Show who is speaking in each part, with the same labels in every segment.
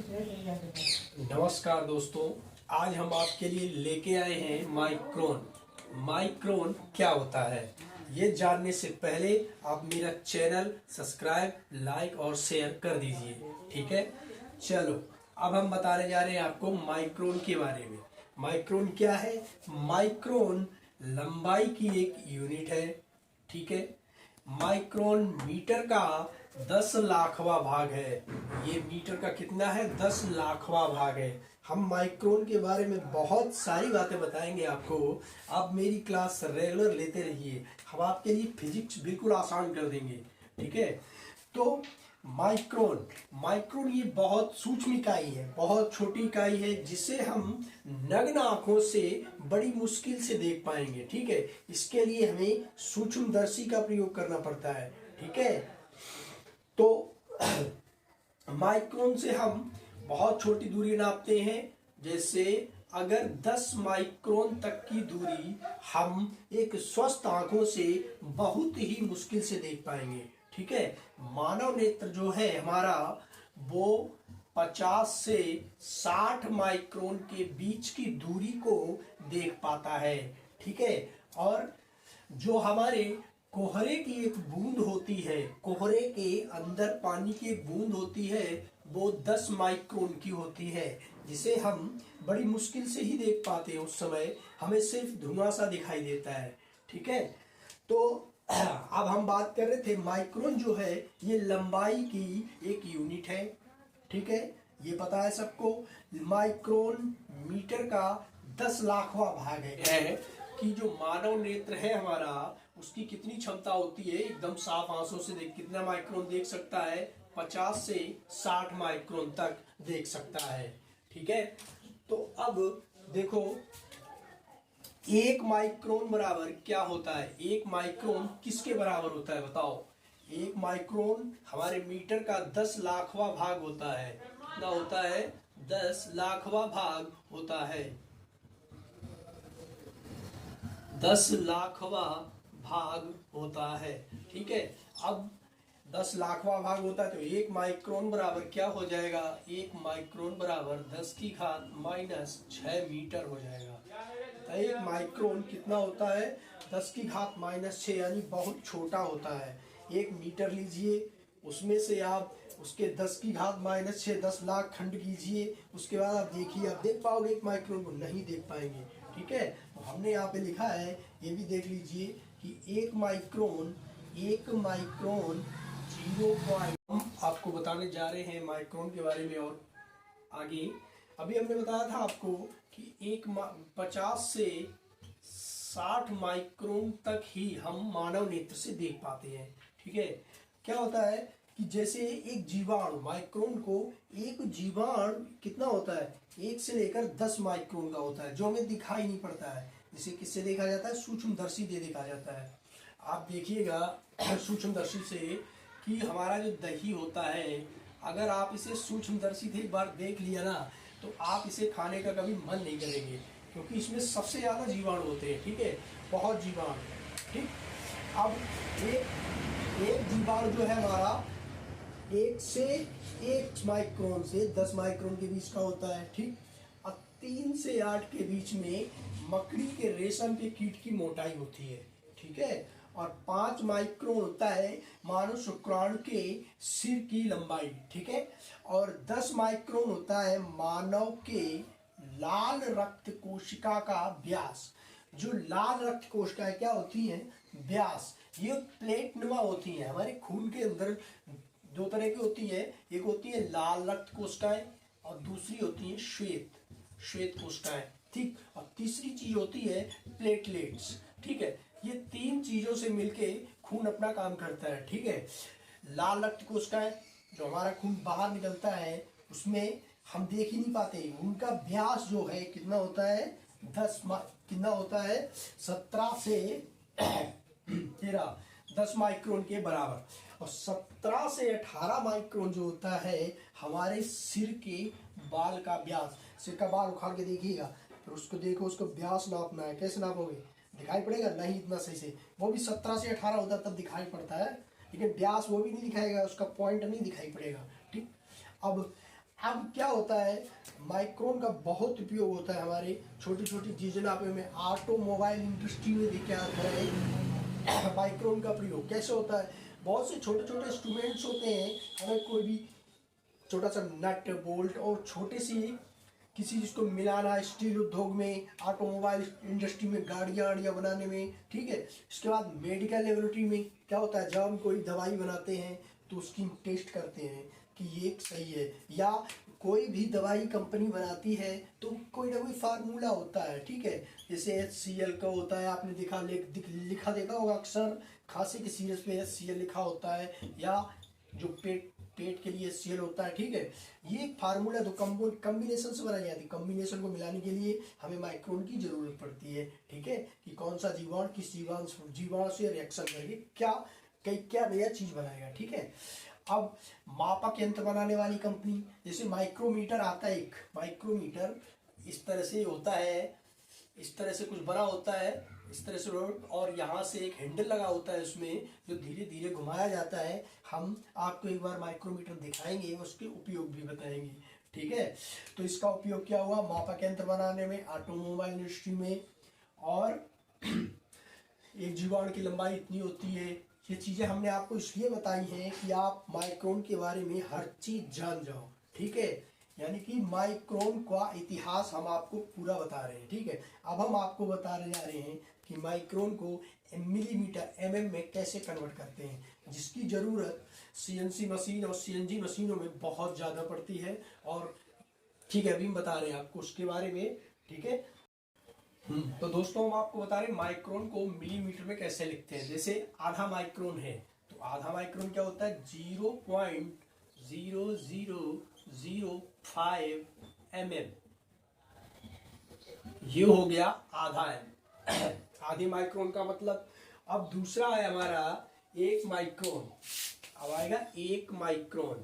Speaker 1: नमस्कार दोस्तों, आज हम आपके लिए लेके आए हैं माइक्रोन। माइक्रोन क्या होता है ये जानने से पहले आप मेरा चैनल सब्सक्राइब, लाइक और शेयर कर दीजिए। ठीक है, चलो अब हम बताने जा रहे हैं आपको माइक्रोन के बारे में। माइक्रोन क्या है? माइक्रोन लंबाई की एक यूनिट है। ठीक है, माइक्रोन मीटर का 10 लाखवां भाग है। ये मीटर का कितना है? 10 लाखवां भाग है। हम माइक्रोन के बारे में बहुत सारी बातें बताएंगे आपको। आप मेरी क्लास रेगुलर लेते रहिए, हम आपके लिए फिजिक्स बिल्कुल आसान कर देंगे। ठीक है, तो माइक्रोन माइक्रोन ये बहुत सूक्ष्म इकाई है, बहुत छोटी इकाई है, जिसे हम नग्न आंखों से बड़ी मुश्किल से देख पाएंगे। ठीक है, इसके लिए हमें सूक्ष्मदर्शी का प्रयोग करना पड़ता है। ठीक है, तो माइक्रोन से हम बहुत छोटी दूरी नापते हैं। जैसे अगर 10 माइक्रोन तक की दूरी हम एक स्वस्थ आंखों से बहुत ही मुश्किल से देख पाएंगे। ठीक है, मानव नेत्र जो है हमारा, वो 50 से 60 माइक्रोन के बीच की दूरी को देख पाता है। ठीक है, और जो हमारे कोहरे की एक बूंद होती है, कोहरे के अंदर पानी की एक बूंद होती है, वो 10 माइक्रोन की होती है, जिसे हम बड़ी मुश्किल से ही देख पाते हैं। उस समय हमें सिर्फ धुआं सा दिखाई देता है। ठीक है, तो अब हम बात कर रहे थे माइक्रोन जो है ये लंबाई की एक यूनिट है। ठीक है, ये पता है सबको। माइक्रोन मीटर का 10 लाखवां भाग है कि जो मानव नेत्र है हमारा, उसकी कितनी क्षमता होती है एकदम साफ आंसू से देख कितना माइक्रोन देख सकता है? 50 से 60 माइक्रोन तक देख सकता है। ठीक है, तो अब देखो, एक माइक्रोन बराबर क्या होता है? एक माइक्रोन किसके बराबर होता है बताओ? एक माइक्रोन हमारे मीटर का 10 लाखवां भाग होता है। कितना होता है? 10 लाखवां भाग होता है। 10 लाखवां भाग होता है। ठीक है, अब 10 लाखवां भाग होता है तो एक माइक्रोन बराबर क्या हो जाएगा? एक माइक्रोन बराबर 10 की घात माइनस 6 मीटर हो जाएगा। तो एक माइक्रोन कितना होता है? 10 की घात माइनस 6, यानी बहुत छोटा होता है। एक मीटर लीजिए, उसमें से आप उसके 10 की घात माइनस 6 10 लाख खंड कीजिए, उसके बाद आप देखिए, आप देख पाओगे एक माइक्रोन को? नहीं देख पाएंगे। ठीक है, तो हमने यहाँ पे लिखा है, ये भी देख लीजिए कि एक माइक्रोन 0 हम आपको बताने जा रहे हैं माइक्रोन के बारे में। और आगे अभी हमने बताया था आपको कि 50 से 60 माइक्रोन तक ही हम मानव नेत्र से देख पाते हैं। ठीक है, क्या होता है कि जैसे एक जीवाणु, माइक्रोन को, एक जीवाणु कितना होता है? 1 से लेकर 10 माइक्रोन का होता है, जो हमें दिखाई नहीं पड़ता है। जिसे किससे देखा जाता है? सूक्ष्मदर्शी से देखा जाता है। आप देखिएगा सूक्ष्मदर्शी से कि हमारा जो दही होता है, अगर आप इसे सूक्ष्मदर्शी से एक बार देख लिया ना, तो आप इसे खाने का कभी मन नहीं करेंगे, क्योंकि इसमें सबसे ज़्यादा जीवाणु होते हैं। ठीक है, बहुत जीवाणु। ठीक, अब एक जीवाणु जो है हमारा 1 से 1 माइक्रोन से 10 माइक्रोन के बीच का होता है। ठीक, और 3 से 8 के बीच में मकड़ी के रेशम के कीट की मोटाई होती है। ठीक है, और 5 माइक्रोन होता है मानव शुक्राणु के सिर की लंबाई। ठीक है, और 10 माइक्रोन होता है मानव के लाल रक्त कोशिका का व्यास। जो लाल रक्त कोशिकाएं क्या होती हैं? व्यास। ये प्लेट नुमा होती हैं। हमारे खून के अंदर 2 तरह की होती है, एक होती है लाल रक्त कोशिकाएं और दूसरी होती है श्वेत कोशिकाएं। ठीक, और तीसरी चीज होती है प्लेटलेट्स। ठीक है, ये 3 चीजों से मिलके खून अपना काम करता है। ठीक है, लाल रक्त कोशिकाएं जो हमारा खून बाहर निकलता है, उसमें हम देख ही नहीं पाते, उनका व्यास जो है कितना होता है? कितना होता है? 17 से 13 10 माइक्रोन के बराबर। और 17 से 18 माइक्रोन जो होता है हमारे सिर के बाल का व्यास। सिर का बाल उखाड़ के देखिएगा, फिर उसको देखो, उसको व्यास नापना है। कैसे नापोगे? दिखाई पड़ेगा नहीं इतना सही से, वो भी 17 से 18 होता तब दिखाई पड़ता है, लेकिन व्यास वो भी नहीं दिखाएगा, उसका पॉइंट नहीं दिखाई पड़ेगा। ठीक, अब अब क्या होता है, माइक्रोन का बहुत उपयोग होता है हमारे छोटी छोटी चीज़ों में, ऑटोमोबाइल इंडस्ट्री में देखा जाता है माइक्रोन का प्रयोग कैसे होता है। बहुत से छोटे छोटे इंस्ट्रूमेंट्स होते हैं, हमें कोई भी छोटा सा नट बोल्ट और छोटे सी किसी चीज़ को मिलाना, स्टील उद्योग में, ऑटोमोबाइल इंडस्ट्री में, गाड़ियाँ बनाने में, ठीक है। इसके बाद मेडिकल लेबोरेटरी में क्या होता है, जब हम कोई दवाई बनाते हैं तो उसकी टेस्ट करते हैं कि ये सही है, या कोई भी दवाई कंपनी बनाती है तो कोई ना कोई फार्मूला होता है, ठीक है। जैसे HCl का होता है, आपने लिखा देखा होगा अक्सर, खांसी के सीरस पे HCl लिखा होता है, या जो पेट के लिए HCl होता है, ठीक है। ये एक फार्मूला तो कम्बिनेशन से बनाई जाती है। कम्बिनेशन को मिलाने के लिए हमें माइक्रोन की जरूरत पड़ती है, ठीक है, कि कौन सा जीवाणु किस जीवाणु से रिएक्शन करके क्या नया चीज बनाएगा, ठीक है। अब मापक यंत्र बनाने वाली कंपनी, जैसे माइक्रोमीटर आता है, एक माइक्रोमीटर इस तरह से होता है, इस तरह से कुछ बड़ा होता है, इस तरह से, और यहाँ से एक हैंडल लगा होता है उसमें, जो धीरे धीरे घुमाया जाता है। हम आपको एक बार माइक्रोमीटर दिखाएंगे, उसके उपयोग भी बताएंगे, ठीक है। तो इसका उपयोग क्या हुआ, मापक यंत्र बनाने में, ऑटोमोबाइल इंडस्ट्री में, और एक जीवाणु की लंबाई इतनी होती है। ये चीज़ें हमने आपको इसलिए बताई हैं कि आप माइक्रोन के बारे में हर चीज़ जान जाओ, ठीक है। यानी कि माइक्रोन का इतिहास हम आपको पूरा बता रहे हैं, ठीक है। अब हम आपको बताने जा रहे हैं कि माइक्रोन को मिलीमीटर mm में कैसे कन्वर्ट करते हैं, जिसकी ज़रूरत CNC मशीन और CNG मशीनों में बहुत ज़्यादा पड़ती है। और ठीक है, अभी हम बता रहे हैं आपको उसके बारे में, ठीक है। तो दोस्तों हम आपको बता रहे हैं माइक्रोन को मिलीमीटर में कैसे लिखते हैं। जैसे आधा माइक्रोन है, तो आधा माइक्रोन क्या होता है, 0.0005 mm, ये हो गया आधा आधी माइक्रोन का मतलब। अब दूसरा है हमारा 1 माइक्रोन। अब आएगा 1 माइक्रोन,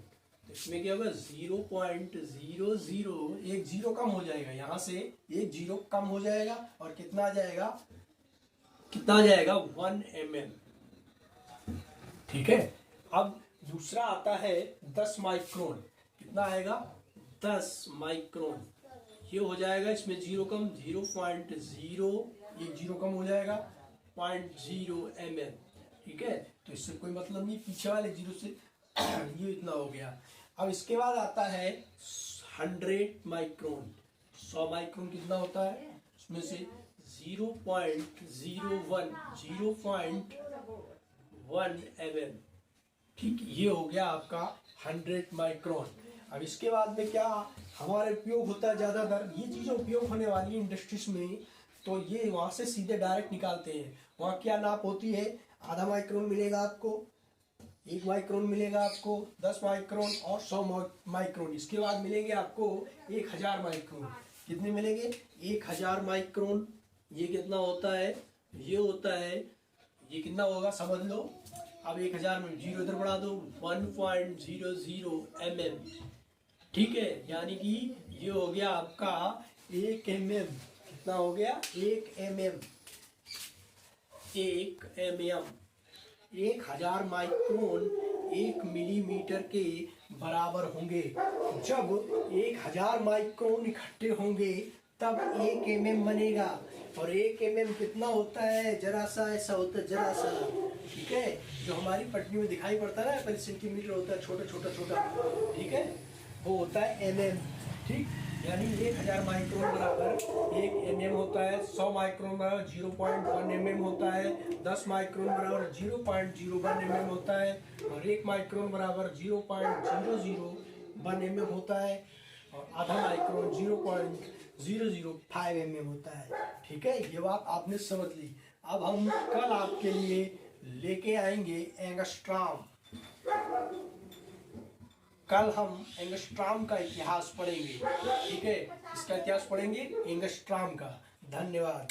Speaker 1: तो इसमें क्या होगा, 0.00, एक जीरो कम हो जाएगा, यहाँ से एक जीरो कम हो जाएगा, और कितना आ जाएगा, 1 mm, ठीक है। अब दूसरा आता है 10 माइक्रोन, कितना आएगा, 10 माइक्रोन, ये हो जाएगा, इसमें जीरो कम, 0.0, एक जीरो कम हो जाएगा, 0.0 mm, ठीक है। तो इससे कोई मतलब नहीं, पीछे वाले जीरो से ये इतना हो गया। अब इसके बाद आता है 100 माइक्रोन। 100 माइक्रोन कितना होता है, उसमें से 0.01 mm, ठीक, ये हो गया आपका 100 माइक्रोन। अब इसके बाद में क्या हमारा उपयोग होता है, ज़्यादातर ये चीज़ें उपयोग होने वाली है इंडस्ट्रीज में, तो ये वहाँ से सीधे डायरेक्ट निकालते हैं। वहाँ क्या नाप होती है, आधा माइक्रोन मिलेगा आपको, 1 माइक्रोन मिलेगा आपको, 10 माइक्रोन और 100 माइक्रोन। इसके बाद मिलेंगे आपको 1000 माइक्रोन। कितने मिलेंगे, 1000 माइक्रोन। ये कितना होता है, ये होता है, ये कितना होगा समझ लो। अब 1000 में जीरो इधर बढ़ा दो, 1.00 mm, ठीक है। यानी कि ये हो गया आपका 1 mm, कितना हो गया, 1 mm, 1000 माइक्रोन 1 मिलीमीटर के बराबर होंगे। जब 1000 माइक्रोन इकट्ठे होंगे तब 1 mm बनेगा, और 1 mm कितना होता है, जरा सा ऐसा होता है, जरा सा, ठीक है। जो हमारी पटनी में दिखाई पड़ता है ना, पहले सेंटीमीटर होता है, छोटा छोटा छोटा, ठीक है, वो होता है mm, ठीक। यानी 1000 माइक्रोन बराबर 1 mm होता है, 100 माइक्रोन बराबर 0.1 mm होता है, 10 माइक्रोन बराबर 0.01 mm होता है, और 1 माइक्रोन बराबर 0.001 mm होता है, और आधा माइक्रोन 0.005 mm होता है, ठीक है। ये बात आपने समझ ली। अब हम कल आपके लिए लेके आएंगे एंगस्ट्रॉम। कल हम एंगस्ट्रॉम का इतिहास पढ़ेंगे, ठीक है, इसका इतिहास पढ़ेंगे एंगस्ट्रॉम का। धन्यवाद।